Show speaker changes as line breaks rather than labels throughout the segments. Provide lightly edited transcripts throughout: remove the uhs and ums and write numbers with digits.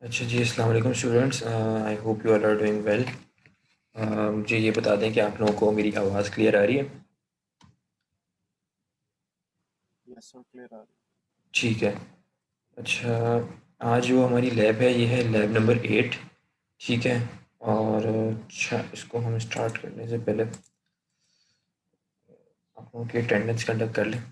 अच्छा जी, अस्सलाम वालेकुम students. I hope you are doing well. मुझे ये बता दें कि आप लोगों को मेरी आवाज़ क्लियर आ रही है?
यस सर, क्लियर आ रही
ठीक है। अच्छा, आज जो हमारी लैब है ये है लैब नंबर 8। ठीक है। और अच्छा, इसको हम स्टार्ट करने से पहले आप लोगों की अटेंडेंस कंडक्ट कर लें।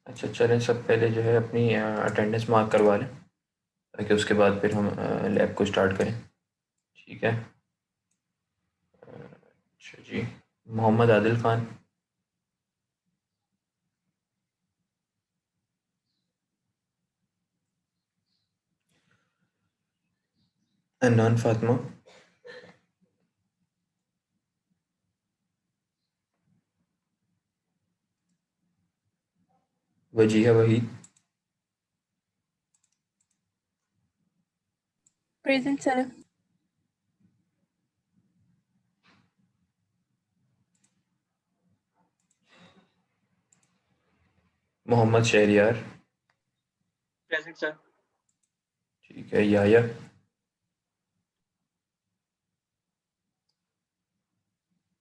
अच्छा, चलें, सब पहले जो है अपनी अटेंडेंस मार्क करवा लें ताकि उसके बाद फिर हम लैब को स्टार्ट करें। ठीक है। अच्छा जी, Mohammad Adil Khan, Anan Fatima, Wajiha Waheed,
Present, sir.
Mohammad Shahryar.
Present sir.
ठीक है। याया,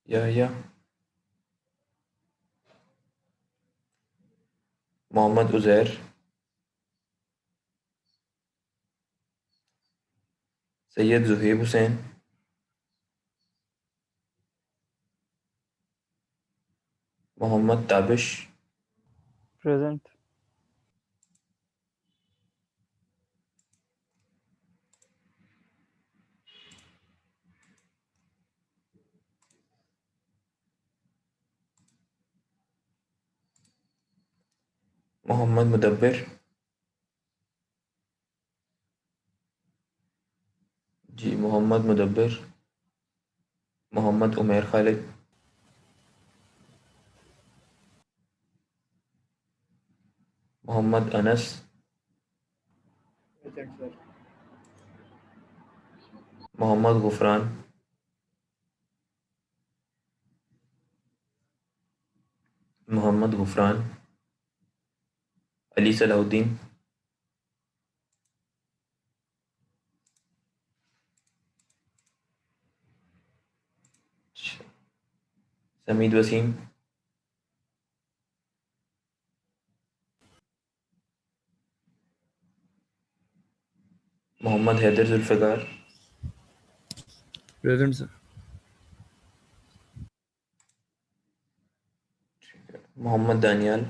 याया, मोहम्मद उज़ैर, सैयद ज़ुहैब हुसैन, मोहम्मद ताबिश,
Present.
मोहम्मद मुदब्बिर। जी, Mohammad Mudabbir, Mohammad Umair Khalid, Mohammad Anas,
present sir.
Mohammad Gufran, Mohammad Gufran, Ali Salahuddin, Sameed Waseem, Mohammad Haider Zulfiqar,
Present, sir.
Mohammad Daniyal,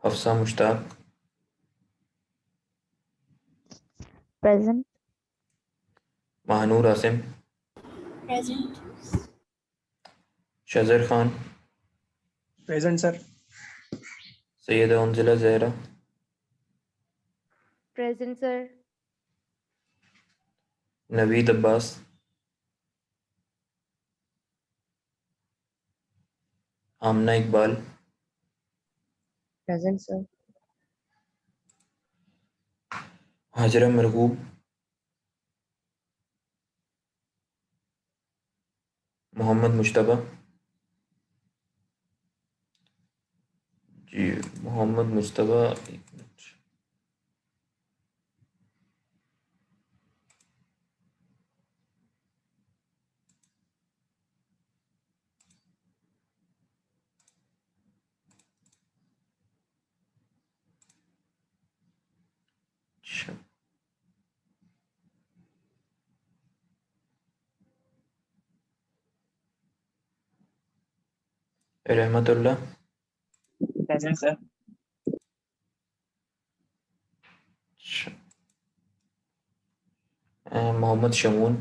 Hafsa Mushtaq,
Present.
Mahnoor Asim,
Present.
Shazar Khan,
present sir.
Syeda Unzila Zahra,
Present, sir.
Naveed Abbas, आमना इकबाल,
Present, sir.
हाजरा मरगूब, मोहम्मद मुश्तबा। जी, मोहम्मद मुश्तबा। एक मिनट। रहमतुल्लाह,
Present, sir.
Mohammad Shamoon,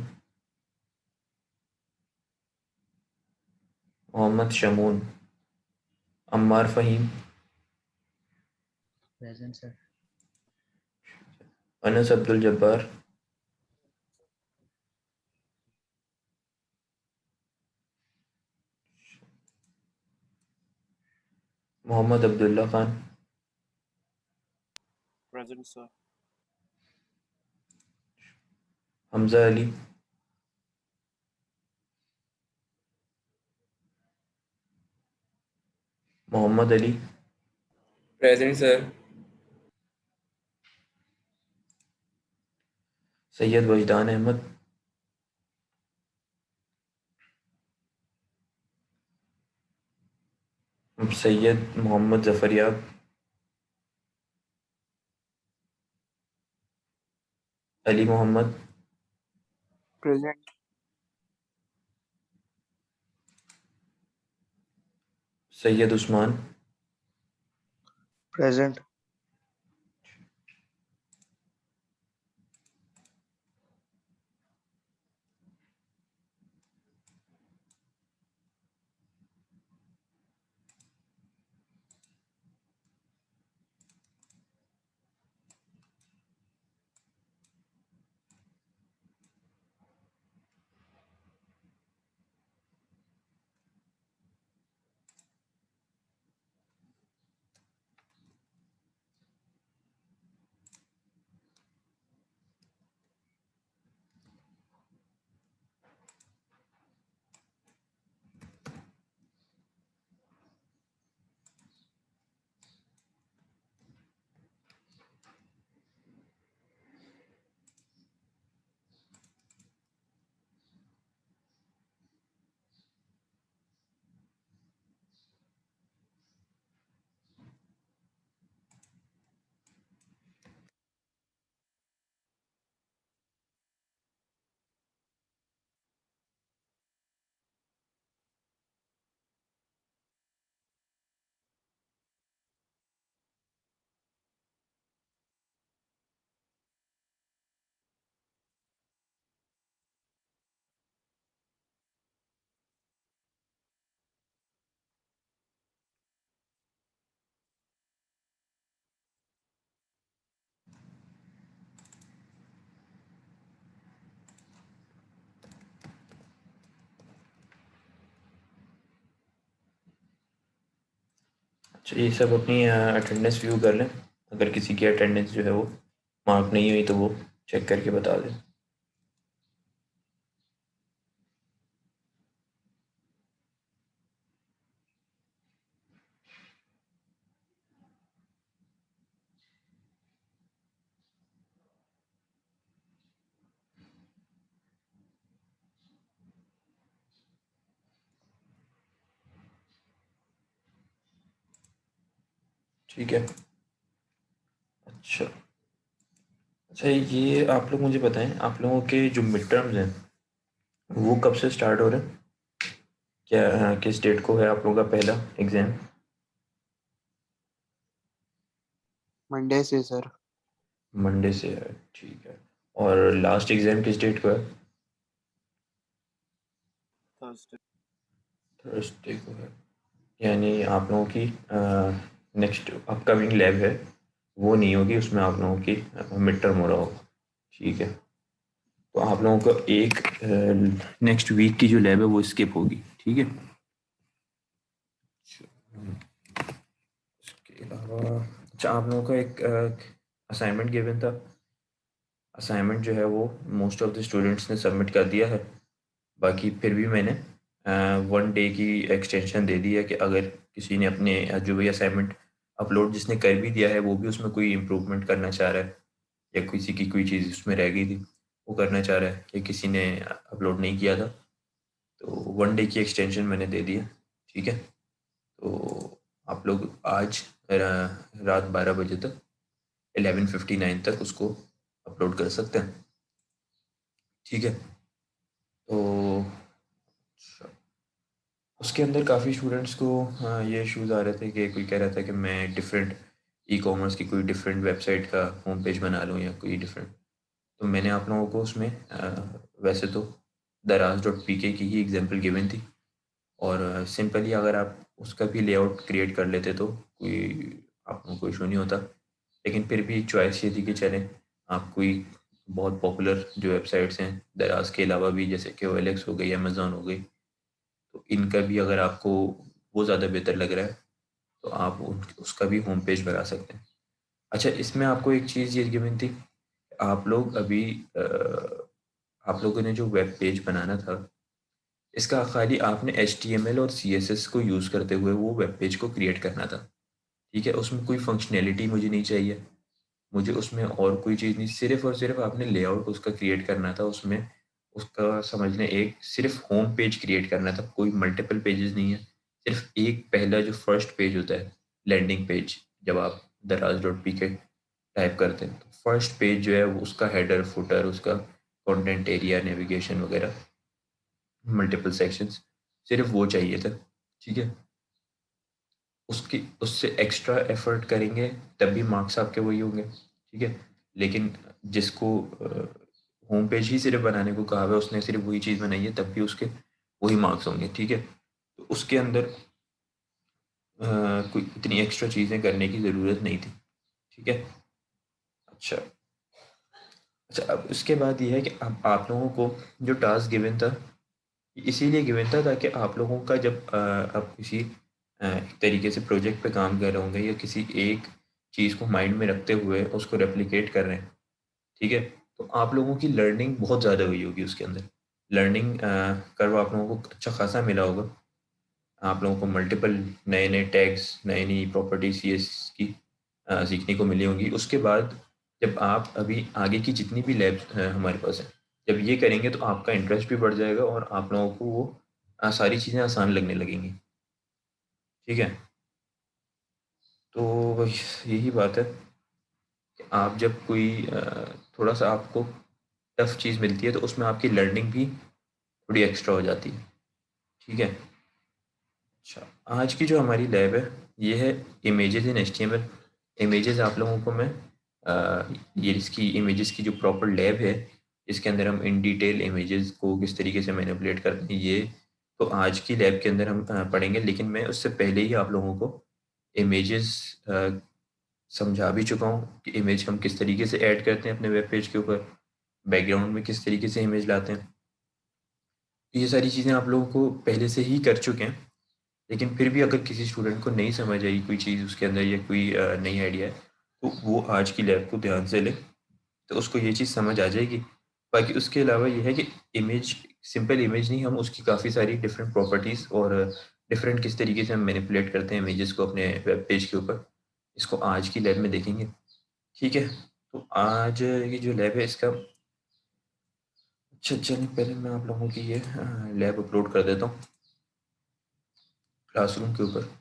Mohammad Shamoon, Ammar Faheem,
Present, sir.
Anas Abdul Jabbar, Mohammad Abdullah Khan,
Present, sir.
Hamza Ali, Mohammad Ali,
Present, sir.
Syed वजदान Ahmad, Syed Mohammad Zafar याब, Ali Mohammad,
Present.
Syed Usman,
Present.
अच्छा ये सब अपनी अटेंडेंस व्यू कर लें, अगर किसी की अटेंडेंस जो है वो मार्क नहीं हुई तो वो चेक करके बता दें। ठीक है। अच्छा अच्छा, ये आप लोग मुझे बताएं, आप लोगों के जो मिड टर्म्स हैं वो कब से स्टार्ट हो रहे हैं? क्या किस डेट को है आप लोगों का पहला एग्ज़ाम?
मंडे से सर।
मंडे से है, ठीक है। और लास्ट एग्ज़ाम किस डेट को है?
थर्सडे।
थर्सडे को है। यानी आप लोगों की नेक्स्ट अपकमिंग लैब है वो नहीं होगी, उसमें आप लोगों की मिड टर्म हो रहा होगा। ठीक है, तो आप लोगों को एक नेक्स्ट वीक की जो लैब है वो स्किप होगी। ठीक है, इसके अलावा अच्छा आप लोगों को एक असाइनमेंट गिवन था। असाइनमेंट जो है वो मोस्ट ऑफ द स्टूडेंट्स ने सबमिट कर दिया है। बाकी फिर भी मैंने 1 डे की एक्सटेंशन दे दी है कि अगर किसी ने अपने जो भी असाइनमेंट अपलोड जिसने कर भी दिया है वो भी उसमें कोई इम्प्रूवमेंट करना चाह रहा है या किसी की कोई चीज़ उसमें रह गई थी वो करना चाह रहा है या किसी ने अपलोड नहीं किया था, तो 1 डे की एक्सटेंशन मैंने दे दी है। ठीक है, तो आप लोग आज रात 12 बजे तक 11:59 तक उसको अपलोड कर सकते हैं। ठीक है, तो उसके अंदर काफ़ी स्टूडेंट्स को ये इश्यूज़ आ रहे थे कि कोई कह रहा था कि मैं डिफरेंट ई-कॉमर्स की कोई डिफरेंट वेबसाइट का होम पेज बना लूँ या कोई डिफरेंट। तो मैंने आप लोगों को उसमें वैसे तो daraz.pk की ही एग्ज़ाम्पल गिवन थी और सिंपली अगर आप उसका भी लेआउट क्रिएट कर लेते तो कोई आप लोगों को इशू नहीं होता। लेकिन फिर भी चॉइस ये थी कि चलें आप कोई बहुत पॉपुलर जो वेबसाइट्स हैं दराज के अलावा भी, जैसे कि ओएलएक्स हो गई, अमेज़न हो गई, तो इनका भी अगर आपको वो ज़्यादा बेहतर लग रहा है तो आप उसका भी होम पेज बना सकते हैं। अच्छा, इसमें आपको एक चीज़ ये गिवन थी, आप लोग अभी आप लोगों ने जो वेब पेज बनाना था, इसका खाली आपने एचटीएमएल और सीएसएस को यूज़ करते हुए वो वेब पेज को क्रिएट करना था। ठीक है, उसमें कोई फंक्शनैलिटी मुझे नहीं चाहिए, मुझे उसमें और कोई चीज़ नहीं, सिर्फ़ और सिर्फ़ आपने लेआउट उसका क्रिएट करना था। उसमें उसका समझ लें एक सिर्फ़ होम पेज क्रिएट करना था, कोई मल्टीपल पेजेज़ नहीं है। सिर्फ़ एक पहला जो फर्स्ट पेज होता है, लैंडिंग पेज, जब आप daraz.pk टाइप करते हैं, तो फर्स्ट पेज जो है वो उसका हेडर, फुटर, उसका कंटेंट एरिया, नेविगेशन वगैरह, मल्टीपल सेक्शंस, सिर्फ़ वो चाहिए था। ठीक है? उसकी उससे एक्स्ट्रा एफ़र्ट करेंगे तब भी मार्क्स आपके वही होंगे, ठीक है? लेकिन जिसको होम पेज ही सिर्फ़ बनाने को कहा हुआ है, उसने सिर्फ़ वही चीज़ बनाई है, तब भी उसके वही मार्क्स होंगे, ठीक है? तो उसके अंदर कोई इतनी एक्स्ट्रा चीज़ें करने की ज़रूरत नहीं थी, ठीक है? अच्छा, अच्छा, अब उसके बाद ये है कि अब आप लोगों को जो टास्क गिवन था, इसीलिए गिवन था ताकि आप लोगों का जब आप किसी एक तरीके से प्रोजेक्ट पे काम कर रहे होंगे या किसी एक चीज़ को माइंड में रखते हुए उसको रेप्लिकेट कर रहे हैं, ठीक है? तो आप लोगों की लर्निंग बहुत ज़्यादा हुई होगी उसके अंदर। लर्निंग कर्व आप लोगों को अच्छा खासा मिला होगा। आप लोगों को मल्टीपल नए-नए टैग्स, नई-नई प्रॉपर्टी सीएस की सीखने को मिली होंगी। उसके बाद जब आप अभी आगे की जितनी भी लैब्स हमारे पास हैं, जब ये करेंगे तो आपका इंटरेस्ट भी बढ़ जाएगा और आप लोगों को वो सारी चीज़ें आसान लगने लगेंगी। ठीक है? तो यही बात है कि आप जब कोई थोड़ा-सा आपको टफ़ चीज़ मिलती है तो उसमें आपकी लर्निंग भी थोड़ी एक्स्ट्रा हो जाती है। ठीक है? अच्छा, आज की जो हमारी लैब है, ये है इमेजेस इन एचटीएमएल। इमेजेस आप लोगों को मैं ये इसकी इमेजेस की जो प्रॉपर लैब है, इसके अंदर हम इन डिटेल इमेजेस को किस तरीके से मैनिपुलेट करते हैं, ये तो आज की लैब के अंदर हम पढ़ेंगे। लेकिन मैं उससे पहले ही आप लोगों को इमेजेस समझा भी चुका हूँ कि इमेज हम किस तरीके से ऐड करते हैं अपने वेब पेज के ऊपर, बैकग्राउंड में किस तरीके से इमेज लाते हैं। तो ये सारी चीज़ें आप लोगों को पहले से ही कर चुके हैं। लेकिन फिर भी अगर किसी स्टूडेंट को नहीं समझ आई कोई चीज़ उसके अंदर या कोई नई आइडिया है, तो वो आज की लैब को ध्यान से ले, तो उसको ये चीज़ समझ आ जाएगी। बाकी उसके अलावा ये है कि इमेज, सिंपल इमेज नहीं, हम उसकी काफ़ी सारी डिफरेंट प्रॉपर्टीज़ और डिफरेंट किस तरीके से हम मैनिपुलेट करते हैं इमेजेस को अपने वेब पेज के ऊपर, इसको आज की लैब में देखेंगे। ठीक है? तो आज ये जो लैब है इसका, अच्छा चलिए पहले मैं आप लोगों की ये लैब अपलोड कर देता हूँ क्लासरूम के ऊपर।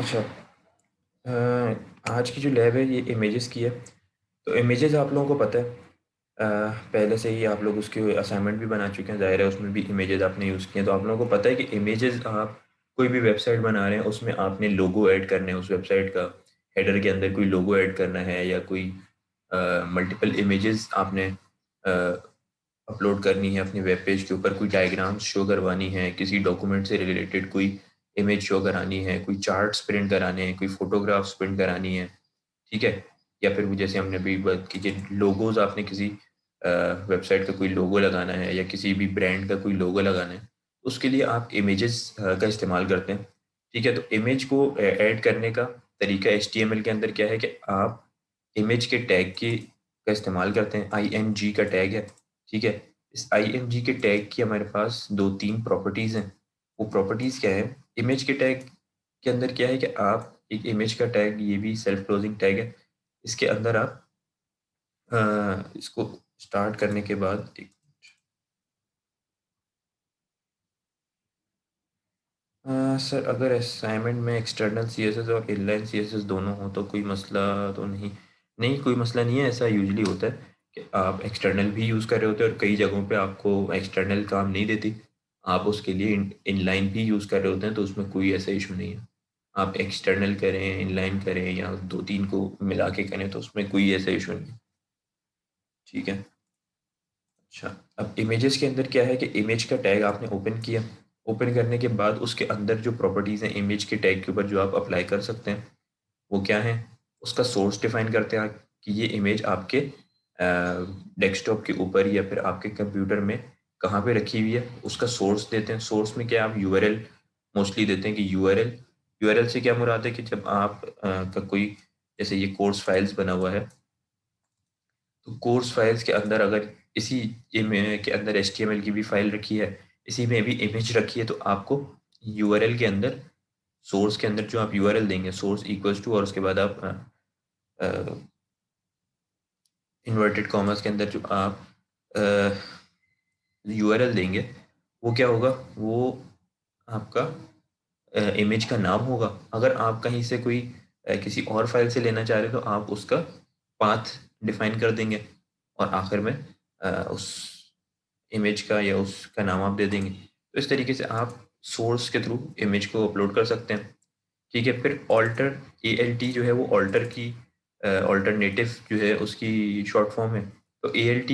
अच्छा, आज की जो लैब है ये इमेजेस की है। तो इमेजेस आप लोगों को पता है, पहले से ही आप लोग उसके असाइनमेंट भी बना चुके हैं, ज़ाहिर है उसमें भी इमेजेस आपने यूज़ किए हैं। तो आप लोगों को पता है कि इमेजेस आप कोई भी वेबसाइट बना रहे हैं उसमें आपने लोगो ऐड करने हैं, उस वेबसाइट का हेडर के अंदर कोई लोगो ऐड करना है या कोई मल्टीपल इमेजेस आपने अपलोड करनी है अपनी वेब पेज के ऊपर, कोई डायग्राम्स शो करवानी है, किसी डॉक्यूमेंट से रिलेटेड कोई इमेज शो करानी है, कोई चार्ट्स प्रिंट कराने हैं, कोई फोटोग्राफ्स प्रिंट करानी है, ठीक है। या फिर वो जैसे हमने अभी बात की कि लोगोज आपने किसी वेबसाइट का कोई लोगो लगाना है या किसी भी ब्रांड का कोई लोगो लगाना है, उसके लिए आप इमेजेस का इस्तेमाल करते हैं, ठीक है। तो इमेज को ऐड करने का तरीका HTML के अंदर क्या है कि आप इमेज के टैग का इस्तेमाल करते हैं, IMG का टैग है, ठीक है। इस IMG के टैग की हमारे पास 2-3 प्रॉपर्टीज़ हैं। वो प्रॉपर्टीज़ क्या है, इमेज के टैग के अंदर क्या है कि आप एक इमेज का टैग, ये भी सेल्फ क्लोजिंग टैग है, इसके अंदर आप इसको स्टार्ट करने के बाद सर अगर असाइनमेंट में एक्सटर्नल CSS और इनलाइन CSS दोनों हो तो कोई मसला तो नहीं? नहीं, कोई मसला नहीं है। ऐसा यूजुअली होता है कि आप एक्सटर्नल भी यूज़ कर रहे होते हैं और कई जगहों पे आपको एक्सटर्नल काम नहीं देती, आप उसके लिए इनलाइन भी यूज़ कर रहे होते हैं, तो उसमें कोई ऐसा इशू नहीं है। आप एक्सटर्नल करें, इनलाइन करें या 2-3 को मिला के करें, तो उसमें कोई ऐसा इशू नहीं है, ठीक है। अच्छा, अब इमेजेस के अंदर क्या है कि इमेज का टैग आपने ओपन किया, ओपन करने के बाद उसके अंदर जो प्रॉपर्टीज़ हैं इमेज के टैग के ऊपर जो आप अप्लाई कर सकते हैं, वो क्या है? उसका सोर्स डिफाइन करते हैं कि ये इमेज आपके डेस्कटॉप के ऊपर या फिर आपके कंप्यूटर में कहाँ पे रखी हुई है, उसका सोर्स देते हैं। सोर्स में क्या आप URL मोस्टली देते हैं कि URL से क्या मुराद है कि जब आप का कोई, जैसे ये कोर्स फाइल्स बना हुआ है, तो कोर्स फाइल्स के अंदर अगर इसी के अंदर HTML की भी फाइल रखी है, इसी में भी इमेज रखी है, तो आपको URL के अंदर, सोर्स के अंदर जो आप URL देंगे, सोर्स इक्वल्स टू, और उसके बाद आप इन्वर्टेड कॉमर्स के अंदर जो आप URL देंगे, वो क्या होगा, वो आपका इमेज का नाम होगा। अगर आप कहीं से कोई किसी और फाइल से लेना चाह रहे हो, तो आप उसका पाथ डिफाइन कर देंगे और आखिर में उस इमेज का या उसका नाम आप दे देंगे। तो इस तरीके से आप सोर्स के थ्रू इमेज को अपलोड कर सकते हैं, ठीक है। फिर ऑल्टर, ALT जो है वो ऑल्टर की ऑल्टरनेटिव जो है उसकी शॉर्ट फॉर्म है। तो ALT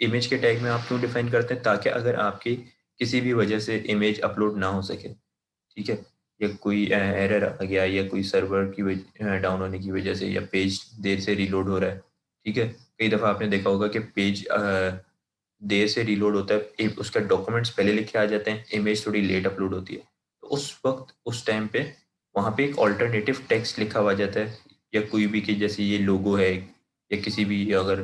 इमेज के टैग में आप क्यों डिफाइन करते हैं, ताकि अगर आपकी किसी भी वजह से इमेज अपलोड ना हो सके, ठीक है, या कोई एरर आ गया या कोई सर्वर की डाउन होने की वजह से, या पेज देर से रीलोड हो रहा है, ठीक है। कई दफ़ा आपने देखा होगा कि पेज देर से रीलोड होता है, उसका डॉक्यूमेंट्स पहले लिखे आ जाते हैं, इमेज थोड़ी लेट अपलोड होती है, तो उस वक्त उस टाइम पे वहाँ पे एक ऑल्टरनेटिव टेक्स्ट लिखा हुआ जाता है, या कोई भी, कि जैसे ये लोगो है या किसी भी, अगर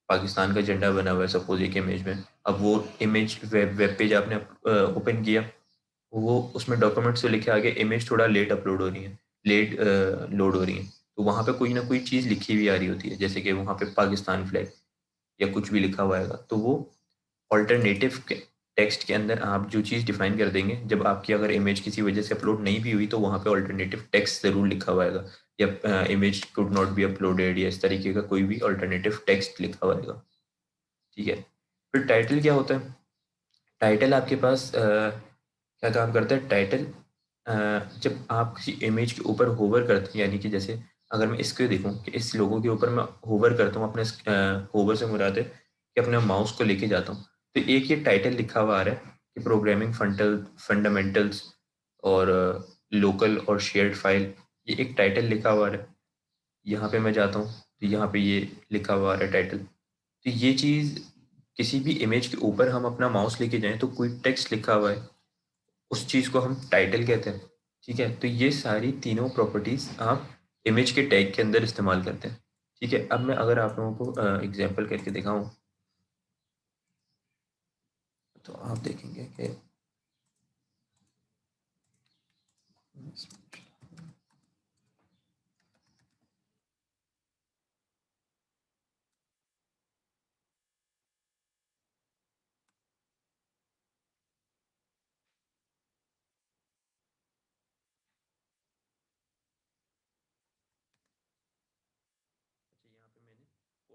पाकिस्तान का झंडा बना हुआ है सपोज एक इमेज में, अब वो इमेज वेब पेज आपने ओपन किया, वो उसमें डॉक्यूमेंट से लिखे आगे इमेज थोड़ा लेट अपलोड हो रही है, लेट लोड हो रही है, तो वहाँ पे कोई ना कोई चीज़ लिखी हुई आ रही होती है, जैसे कि वहाँ पे पाकिस्तान फ्लैग या कुछ भी लिखा हुआ आएगा, तो वो ऑल्टरनेटिव के टेक्स्ट के अंदर आप जो चीज़ डिफाइन कर देंगे, जब आपकी अगर इमेज किसी वजह से अपलोड नहीं भी हुई, तो वहाँ पे ऑल्टरनेटिव टेक्स्ट ज़रूर लिखा हुआ आएगा, या image could not be uploaded, या इस तरीके का कोई भी ऑल्टरनेटिव टेक्स्ट लिखा हुआ आएगा, ठीक है। फिर टाइटल क्या होता है? टाइटल आपके पास क्या काम करता है? टाइटल जब आप किसी इमेज के ऊपर होवर करते हैं, यानी कि जैसे अगर मैं इसको देखूं कि इस लोगों के ऊपर मैं होवर करता हूँ, अपने होवर से मुराद है कि अपने माउस को लेके जाता हूँ, तो एक ये टाइटल लिखा हुआ आ रहा है कि प्रोग्रामिंग फंडामेंटल्स और लोकल और शेयर्ड फाइल, ये एक टाइटल लिखा हुआ आ रहा है। यहाँ पे मैं जाता हूँ तो यहाँ पे ये लिखा हुआ आ रहा है टाइटल। तो ये चीज़, किसी भी इमेज के ऊपर हम अपना माउस लेके जाएं तो कोई टेक्स्ट लिखा हुआ है, उस चीज़ को हम टाइटल कहते हैं, ठीक है। तो ये सारी तीनों प्रॉपर्टीज़ आप इमेज के टैग के अंदर इस्तेमाल करते हैं, ठीक है। अब मैं अगर आप लोगों को एग्जांपल करके दिखाऊं, तो आप देखेंगे कि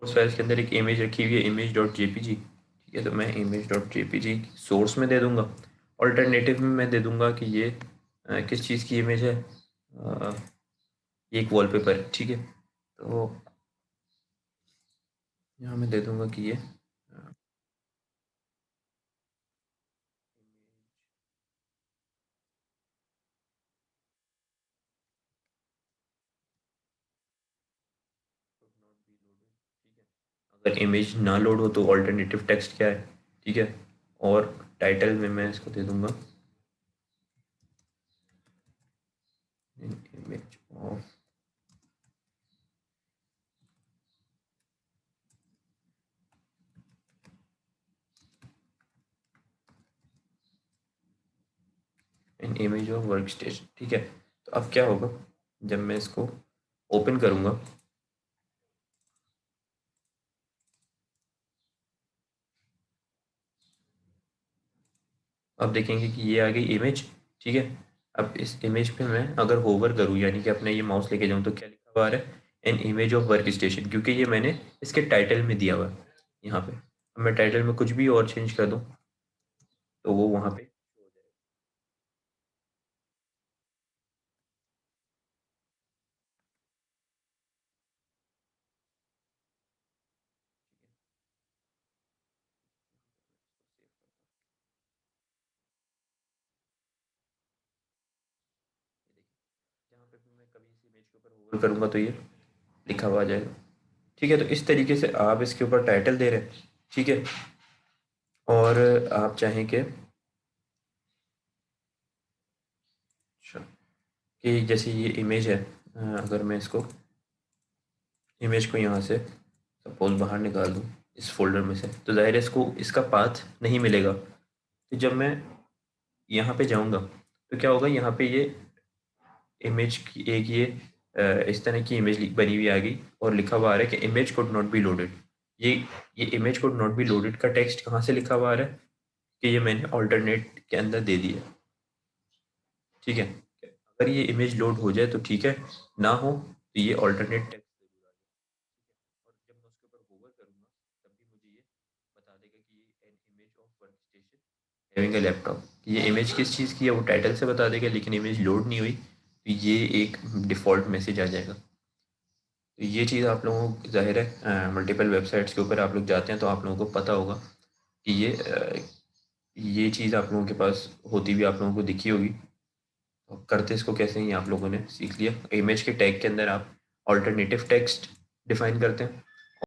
सोर्स फाइल्स के अंदर एक इमेज रखी हुई है, image.jpg, ठीक है। तो मैं image.jpg सोर्स में दे दूंगा, ऑल्टरनेटिव में मैं दे दूंगा कि ये किस चीज़ की इमेज है, ये एक वॉलपेपर है, ठीक है। तो यहाँ मैं दे दूंगा कि ये अगर इमेज ना लोड हो तो ऑल्टरनेटिव टेक्स्ट क्या है, ठीक है। और टाइटल में मैं इसको दे दूंगा image of an image of work station, ठीक है। तो अब क्या होगा, जब मैं इसको ओपन करूंगा, अब देखेंगे कि ये आ गई इमेज, ठीक है। अब इस इमेज पे मैं अगर होवर करूँ, यानी कि अपने ये माउस लेके जाऊँ, तो क्या लिखा हुआ आ रहा है, an image of work station, क्योंकि ये मैंने इसके टाइटल में दिया हुआ है यहाँ पे। अब मैं टाइटल में कुछ भी और चेंज कर दूँ तो वो वहाँ पे हो जाएगा। जहाँ पे भी मैं कभी इस इमेज के ऊपर होवर करूँगा तो ये लिखा हुआ आ जाएगा, ठीक है। तो इस तरीके से आप इसके ऊपर टाइटल दे रहे हैं, ठीक है। और आप चाहें कि अच्छा, कि जैसे ये इमेज है, अगर मैं इसको इमेज को यहाँ से सपोज बाहर निकाल दूँ इस फोल्डर में से, तो ज़ाहिर है इसको इसका पाथ नहीं मिलेगा। तो जब मैं यहाँ पे जाऊँगा तो क्या होगा, यहाँ पे ये इमेज की एक ये इस तरह की इमेज बनी हुई आ गई और लिखा हुआ आ रहा है कि image could not be loaded. ये ये image could not be loaded का टेक्स्ट कहाँ से लिखा हुआ आ रहा है कि ये मैंने ऑल्टरनेट के अंदर दे दिया, ठीक है। अगर ये इमेज लोड हो जाए तो ठीक है, ना हो तो ये ऑल्टरनेट टेक्स्ट जरूर आ जाए। और जब मैं उसके ऊपर होवर करूँगा तब भी मुझे ये बता देगा कि ये an image of work station having a laptop. ये इमेज किस चीज़ की है वो टाइटल से बता देगा, लेकिन इमेज लोड नहीं हुई तो ये एक डिफ़ॉल्ट मैसेज आ जाएगा। तो ये चीज़ आप लोगों को ज़ाहिर है मल्टीपल वेबसाइट्स के ऊपर आप लोग जाते हैं तो आप लोगों को पता होगा कि ये चीज़ आप लोगों के पास होती हुई आप लोगों को दिखी होगी। और करते इसको कैसे ही आप लोगों ने सीख लिया। इमेज के टैग के अंदर आप ऑल्टरनेटिव टेक्स्ट डिफाइन करते हैं